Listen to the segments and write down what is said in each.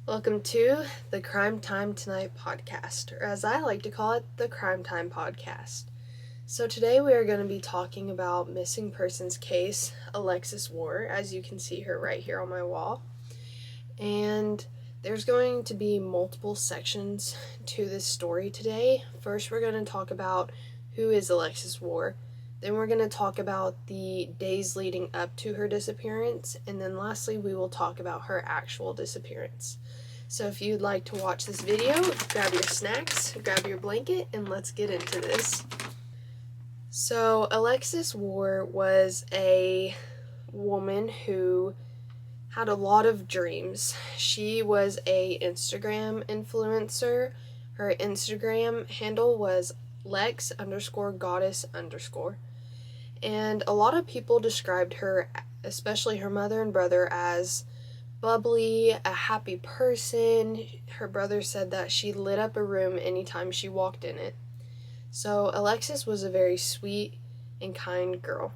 Welcome to the Crime Time Tonight podcast, or as I like to call it, the Crime Time podcast. So today we are going to be talking about missing persons case, Alexis Ware, as you can see her right here on my wall. And there's going to be multiple sections to this story today. First, we're going to talk about who is Alexis Ware. Then we're going to talk about the days leading up to her disappearance. And then lastly, we will talk about her actual disappearance. So if you'd like to watch this video, grab your snacks, grab your blanket, and let's get into this. So Alexis Ware was a woman who had a lot of dreams. She was a Instagram influencer. Her Instagram handle was Lex_goddess_. And a lot of people described her, especially her mother and brother, as bubbly, a happy person. Her brother said that she lit up a room anytime she walked in it. So Alexis was a very sweet and kind girl.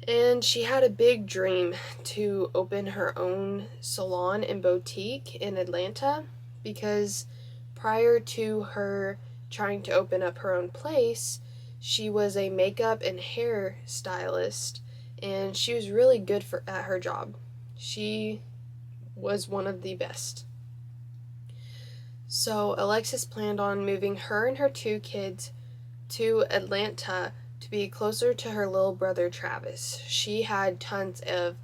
And she had a big dream to open her own salon and boutique in Atlanta, because prior to her trying to open up her own place, she was a makeup and hair stylist, and she was really good at her job. She was one of the best. So Alexis planned on moving her and her two kids to Atlanta to be closer to her little brother Travis. She had tons of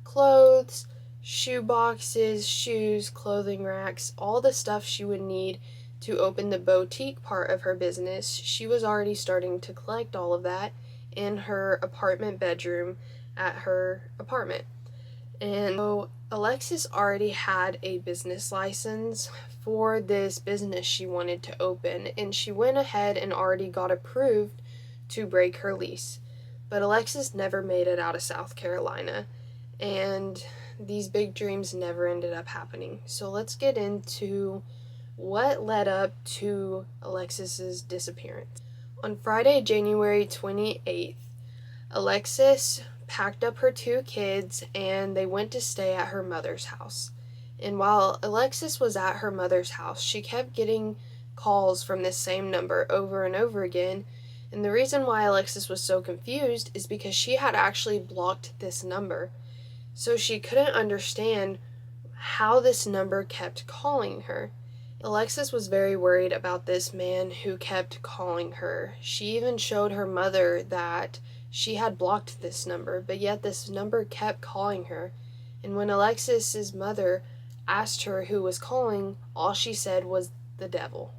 clothes, shoe boxes, shoes, clothing racks, all the stuff she would need to open the boutique part of her business. She was already starting to collect all of that in her apartment bedroom at her apartment. And so Alexis already had a business license for this business she wanted to open, and she went ahead and already got approved to break her lease. But Alexis never made it out of South Carolina, and these big dreams never ended up happening. So let's get into what led up to Alexis's disappearance. On Friday, January 28th, Alexis packed up her two kids and they went to stay at her mother's house. And while Alexis was at her mother's house, she kept getting calls from this same number over and over again. And the reason why Alexis was so confused is because she had actually blocked this number. So she couldn't understand how this number kept calling her. Alexis was very worried about this man who kept calling her. She even showed her mother that she had blocked this number, but yet this number kept calling her. And when Alexis's mother asked her who was calling, all she said was the devil.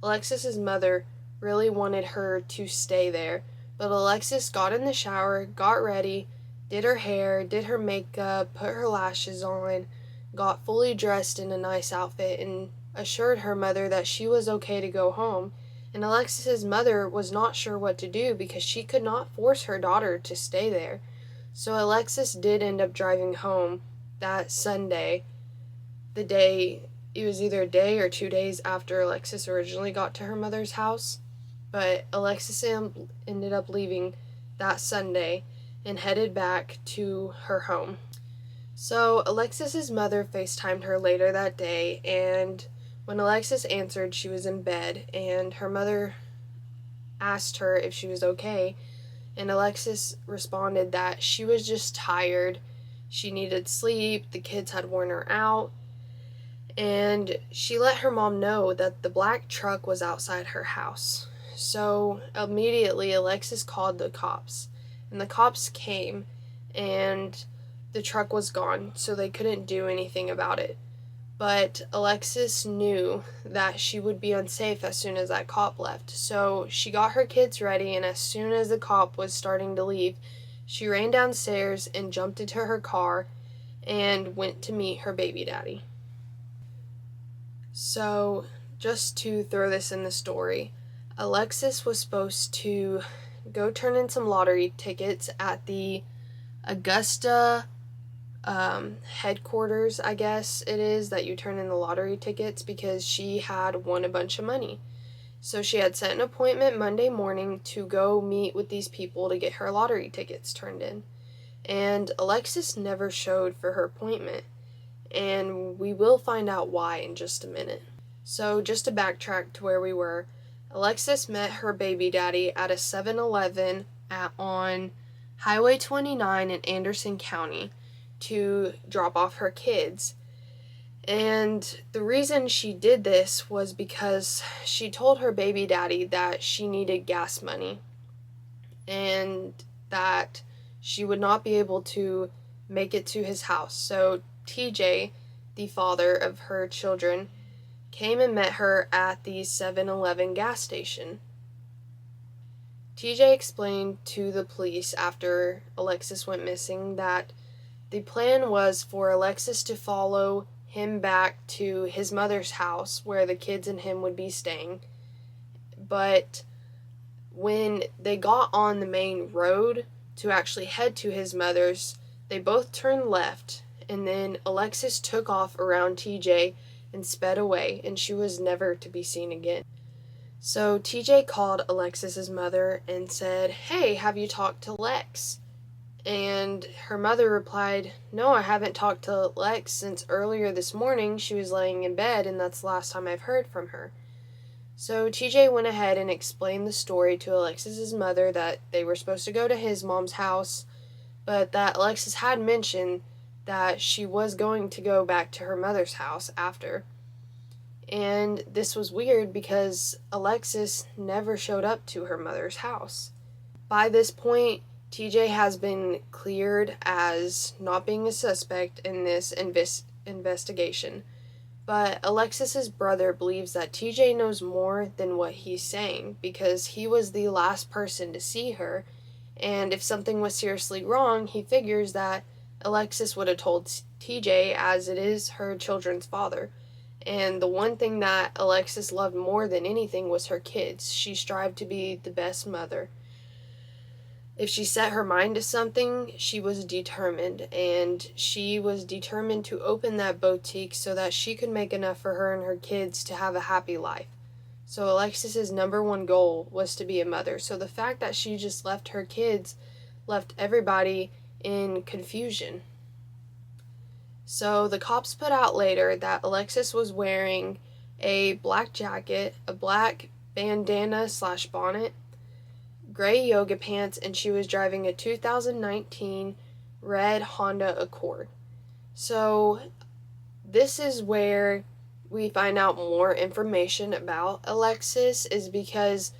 Alexis's mother really wanted her to stay there, but Alexis got in the shower, got ready, did her hair, did her makeup, put her lashes on, got fully dressed in a nice outfit, and assured her mother that she was okay to go home. And Alexis's mother was not sure what to do because she could not force her daughter to stay there. So Alexis did end up driving home that Sunday. It was either a day or 2 days after Alexis originally got to her mother's house. But Alexis ended up leaving that Sunday and headed back to her home. So Alexis's mother FaceTimed her later that day, and when Alexis answered, she was in bed, and her mother asked her if she was okay, and Alexis responded that she was just tired, she needed sleep, the kids had worn her out, and she let her mom know that the black truck was outside her house. So immediately Alexis called the cops, and the cops came, and the truck was gone, so they couldn't do anything about it. But Alexis knew that she would be unsafe as soon as that cop left. So she got her kids ready, and as soon as the cop was starting to leave, she ran downstairs and jumped into her car and went to meet her baby daddy. So just to throw this in the story, Alexis was supposed to go turn in some lottery tickets at the Augusta headquarters, I guess it is, that you turn in the lottery tickets, because she had won a bunch of money. So she had set an appointment Monday morning to go meet with these people to get her lottery tickets turned in. And Alexis never showed for her appointment. and we will find out why in just a minute. So, just to backtrack to where we were, Alexis met her baby daddy at a 7-Eleven on Highway 29 in Anderson County to drop off her kids. And the reason she did this was because she told her baby daddy that she needed gas money and that she would not be able to make it to his house. So TJ, the father of her children, came and met her at the 7-Eleven gas station. TJ explained to the police after Alexis went missing that the plan was for Alexis to follow him back to his mother's house where the kids and him would be staying. But when they got on the main road to actually head to his mother's, they both turned left, and then Alexis took off around TJ and sped away, and she was never to be seen again. So TJ called Alexis's mother and said, "Hey, have you talked to Lex?" And her mother replied, "No, I haven't talked to Lex since earlier this morning. She was laying in bed, and that's the last time I've heard from her." So TJ went ahead and explained the story to Alexis's mother, that they were supposed to go to his mom's house, but that Alexis had mentioned that she was going to go back to her mother's house after. And this was weird because Alexis never showed up to her mother's house. By this point, TJ has been cleared as not being a suspect in this investigation. But Alexis's brother believes that TJ knows more than what he's saying because he was the last person to see her, and if something was seriously wrong, he figures that Alexis would have told TJ, as it is her children's father. And the one thing that Alexis loved more than anything was her kids. She strived to be the best mother. If she set her mind to something, she was determined, and she was determined to open that boutique so that she could make enough for her and her kids to have a happy life. So Alexis's number one goal was to be a mother. So the fact that she just left her kids left everybody in confusion. So the cops put out later that Alexis was wearing a black jacket, a black bandana/bonnet, gray yoga pants, and she was driving a 2019 red Honda Accord. So this is where we find out more information about Alexis, is because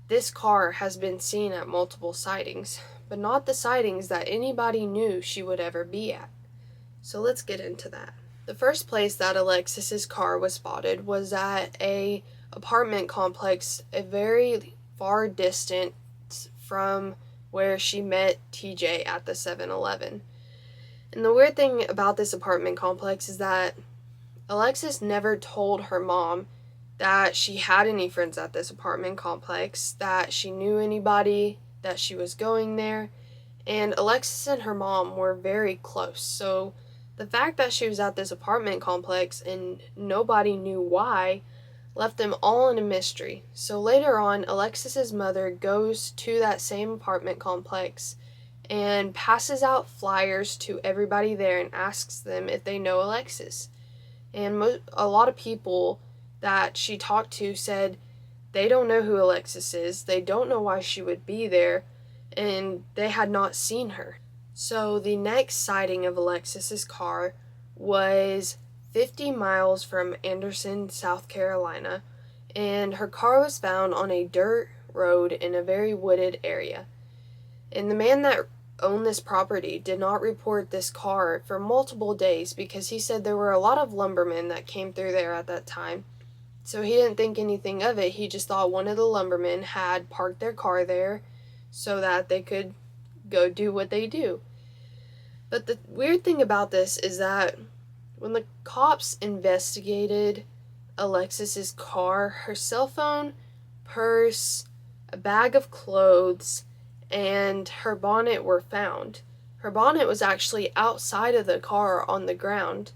this car has been seen at multiple sightings, but not the sightings that anybody knew she would ever be at. So let's get into that. The first place that Alexis's car was spotted was at a apartment complex, a very far distance from where she met TJ at the 7-Eleven. And the weird thing about this apartment complex is that Alexis never told her mom that she had any friends at this apartment complex, that she knew anybody, that she was going there, and Alexis and her mom were very close. So the fact that she was at this apartment complex and nobody knew why left them all in a mystery. So later on, Alexis's mother goes to that same apartment complex and passes out flyers to everybody there and asks them if they know Alexis. And a lot of people that she talked to said they don't know who Alexis is, they don't know why she would be there, and they had not seen her. So the next sighting of Alexis's car was 50 miles from Anderson, South Carolina, and her car was found on a dirt road in a very wooded area. And the man that owned this property did not report this car for multiple days because he said there were a lot of lumbermen that came through there at that time. So he didn't think anything of it. He just thought one of the lumbermen had parked their car there so that they could go do what they do. But the weird thing about this is that when the cops investigated Alexis's car, her cell phone, purse, a bag of clothes, and her bonnet were found. Her bonnet was actually outside of the car on the ground.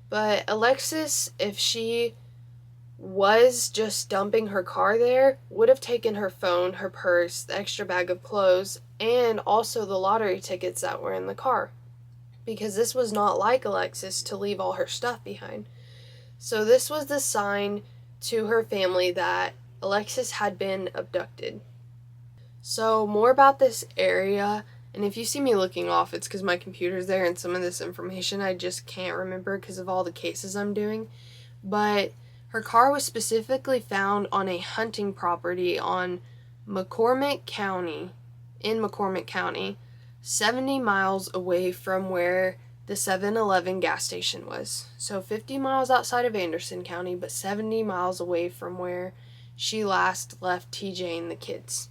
But Alexis, if she was just dumping her car there, would have taken her phone, her purse, the extra bag of clothes, and also the lottery tickets that were in the car. because this was not like Alexis to leave all her stuff behind. So this was the sign to her family that Alexis had been abducted. So more about this area, and if you see me looking off, it's because my computer's there and some of this information I just can't remember because of all the cases I'm doing. But her car was specifically found on a hunting property in McCormick County, 70 miles away from where the 7-Eleven gas station was. So 50 miles outside of Anderson County, but 70 miles away from where she last left TJ and the kids.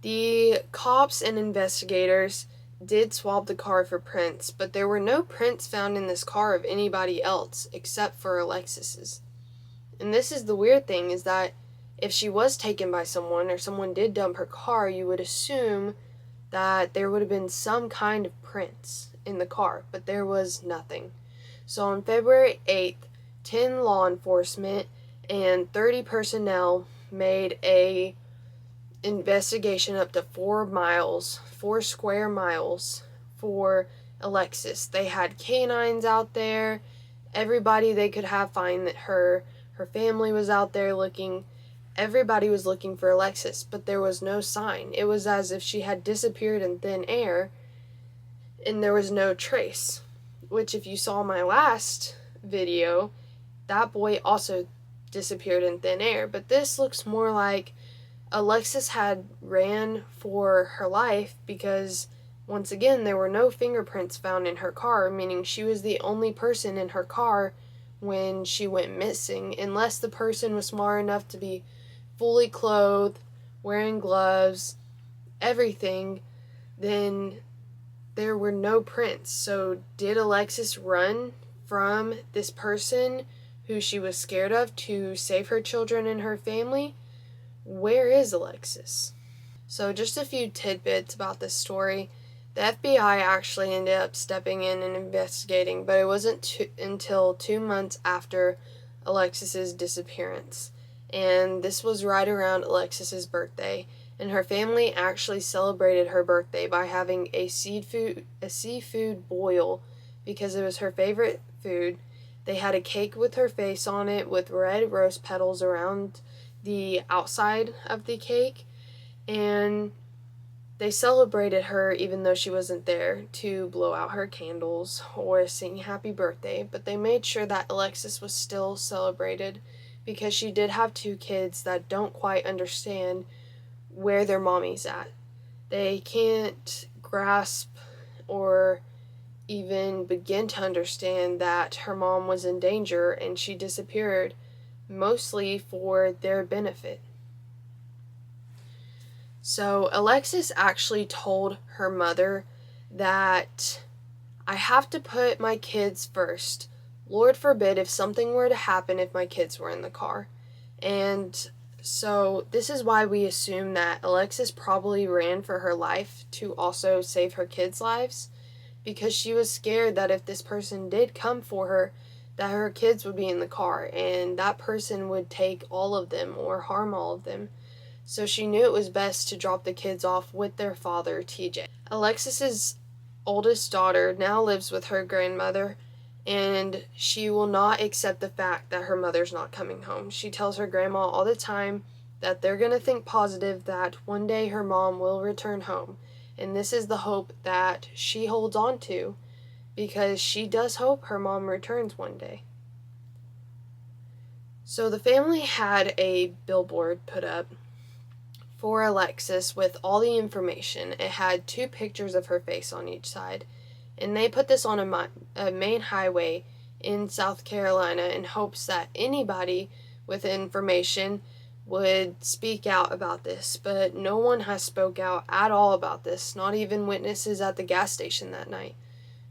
The cops and investigators did swab the car for prints, but there were no prints found in this car of anybody else except for Alexis's. And this is the weird thing, is that if she was taken by someone or someone did dump her car, you would assume that there would have been some kind of prints in the car, but there was nothing. So on February 8th, 10 law enforcement and 30 personnel made a investigation up to 4 square miles for Alexis. They had canines out there, everybody they could have find her. Her family was out there looking. Everybody was looking for Alexis, but there was no sign. It was as if she had disappeared in thin air and there was no trace. Which, if you saw my last video, that boy also disappeared in thin air. But this looks more like Alexis had ran for her life because, once again, there were no fingerprints found in her car, meaning she was the only person in her car when she went missing, unless the person was smart enough to be fully clothed, wearing gloves, everything, then there were no prints. So did Alexis run from this person who she was scared of to save her children and her family? Where is Alexis? So just a few tidbits about this story. The FBI actually ended up stepping in and investigating, but it wasn't until 2 months after Alexis's disappearance. And this was right around Alexis's birthday. And her family actually celebrated her birthday by having a seafood boil because it was her favorite food. They had a cake with her face on it with red rose petals around the outside of the cake, and they celebrated her even though she wasn't there to blow out her candles or sing happy birthday, but they made sure that Alexis was still celebrated because she did have 2 kids that don't quite understand where their mommy's at. They can't grasp or even begin to understand that her mom was in danger and she disappeared mostly for their benefit. So Alexis actually told her mother that, "I have to put my kids first. Lord forbid if something were to happen if my kids were in the car." And so this is why we assume that Alexis probably ran for her life to also save her kids' lives, because she was scared that if this person did come for her, that her kids would be in the car and that person would take all of them or harm all of them. So she knew it was best to drop the kids off with their father, TJ. Alexis's oldest daughter now lives with her grandmother, and she will not accept the fact that her mother's not coming home. She tells her grandma all the time that they're going to think positive, that one day her mom will return home. And this is the hope that she holds on to, because she does hope her mom returns one day. So the family had a billboard put up for Alexis with all the information. It had 2 pictures of her face on each side, and they put this on a main highway in South Carolina in hopes that anybody with information would speak out about this, but no one has spoke out at all about this, not even witnesses at the gas station that night.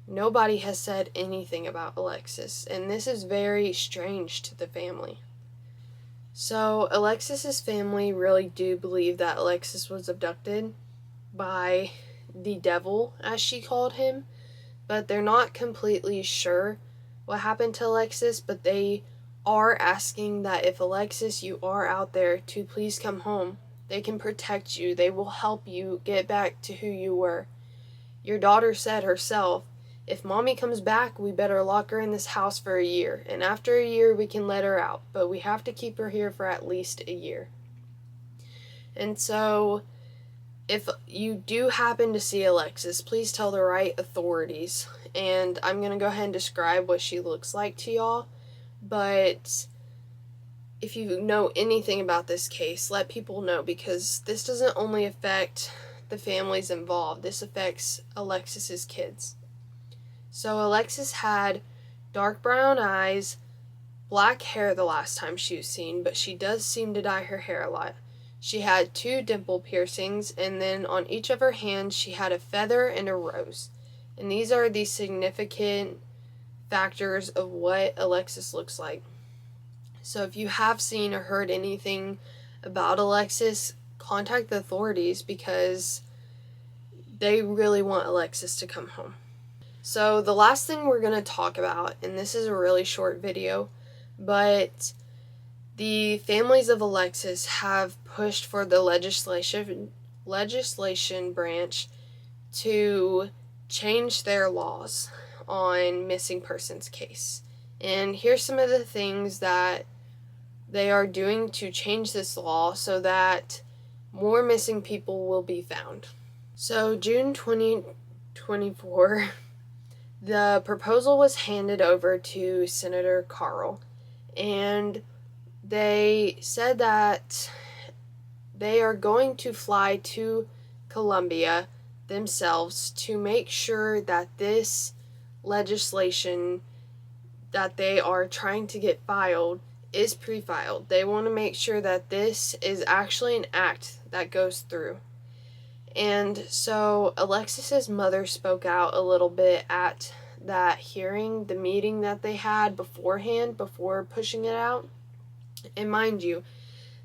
Nobody has said anything about Alexis, and this is very strange to the family. So Alexis's family really do believe that Alexis was abducted by the devil, as she called him, but they're not completely sure what happened to Alexis, but they are asking that if Alexis, you are out there, to please come home. They can protect you. They will help you get back to who you were. Your daughter said herself, If mommy comes back, we better lock her in this house for a year, and after a year we can let her out, but we have to keep her here for at least a year. And so, if you do happen to see Alexis, please tell the right authorities. And I'm going to go ahead and describe what she looks like to y'all. But if you know anything about this case, let people know, because this doesn't only affect the families involved, this affects Alexis's kids. So Alexis had dark brown eyes, black hair the last time she was seen, but she does seem to dye her hair a lot. She had 2 dimple piercings, and then on each of her hands she had a feather and a rose. And these are the significant factors of what Alexis looks like. So if you have seen or heard anything about Alexis, contact the authorities, because they really want Alexis to come home. So the last thing we're going to talk about, and this is a really short video, but the families of Alexis have pushed for the legislation branch to change their laws on missing persons case. And here's some of the things that they are doing to change this law so that more missing people will be found. So June 2024, the proposal was handed over to Senator Carl, and they said that they are going to fly to Colombia themselves to make sure that this legislation that they are trying to get filed is pre-filed. They want to make sure that this is actually an act that goes through. And so Alexis's mother spoke out a little bit at that hearing, the meeting that they had beforehand, before pushing it out. And mind you,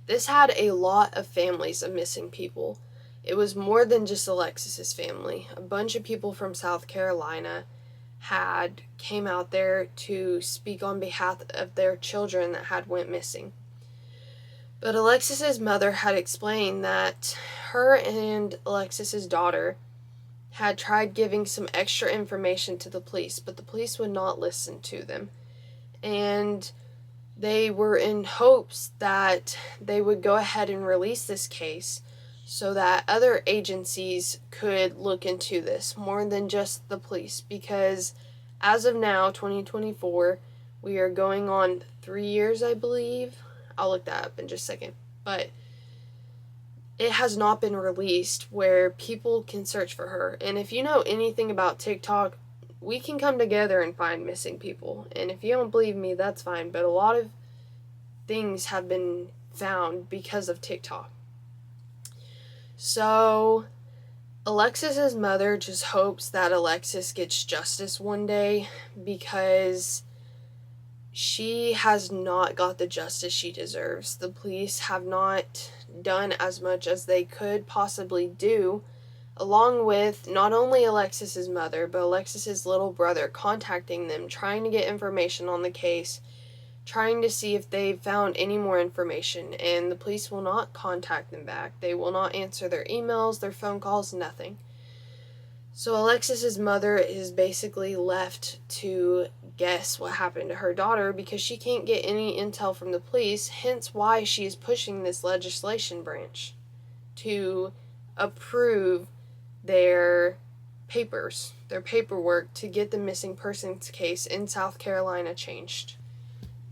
this had a lot of families of missing people. It was more than just Alexis's family. A bunch of people from South Carolina came out there to speak on behalf of their children that had went missing. But Alexis's mother had explained that her and Alexis's daughter had tried giving some extra information to the police, but the police would not listen to them. And they were in hopes that they would go ahead and release this case so that other agencies could look into this more than just the police, because as of now, 2024, we are going on 3 years, I believe. I'll look that up in just a second. But it has not been released where people can search for her. And if you know anything about TikTok, we can come together and find missing people. And if you don't believe me, that's fine. But a lot of things have been found because of TikTok. So Alexis's mother just hopes that Alexis gets justice one day, because she has not got the justice she deserves. The police have not done as much as they could possibly do, along with not only Alexis's mother, but Alexis's little brother contacting them, trying to get information on the case, trying to see if they found any more information, and the police will not contact them back. They will not answer their emails, their phone calls, nothing. So Alexis's mother is basically left to guess what happened to her daughter, because she can't get any intel from the police, hence why she is pushing this legislation branch to approve their paperwork to get the missing persons case in South Carolina changed.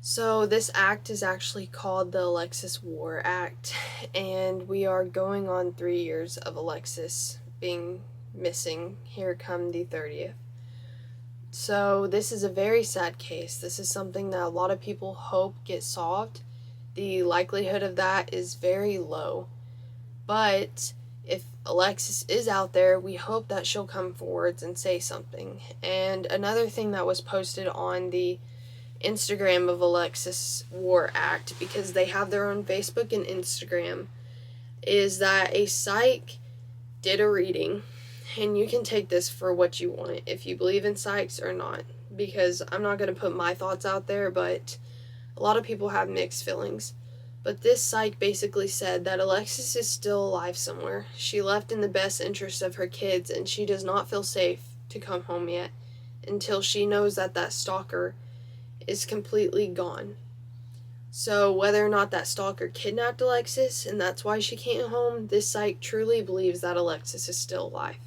So this act is actually called the Alexis Ware Act, and we are going on 3 years of Alexis being missing here come the 30th. So this is a very sad case. This is something that a lot of people hope gets solved. The likelihood of that is very low. But if Alexis is out there, we hope that she'll come forwards and say something. And another thing that was posted on the Instagram of Alexis Ware Act, because they have their own Facebook and Instagram, is that a psych did a reading, and you can take this for what you want, if you believe in psychs or not, because I'm not going to put my thoughts out there, but a lot of people have mixed feelings. But this psych basically said that Alexis is still alive somewhere. She left in the best interest of her kids, and she does not feel safe to come home yet. until she knows that that stalker is completely gone. So whether or not that stalker kidnapped Alexis and that's why she came home, this site truly believes that Alexis is still alive.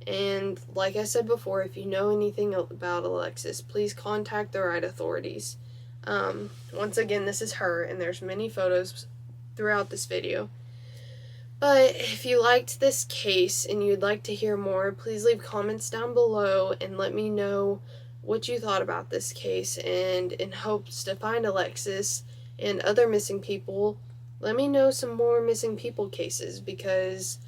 And like I said before, if you know anything about Alexis, please contact the right authorities. Once again, this is her, and there's many photos throughout this video. But if you liked this case and you'd like to hear more, please leave comments down below and let me know what you thought about this case. And in hopes to find Alexis and other missing people, let me know some more missing people cases, because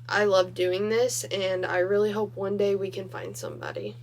I love doing this and I really hope one day we can find somebody.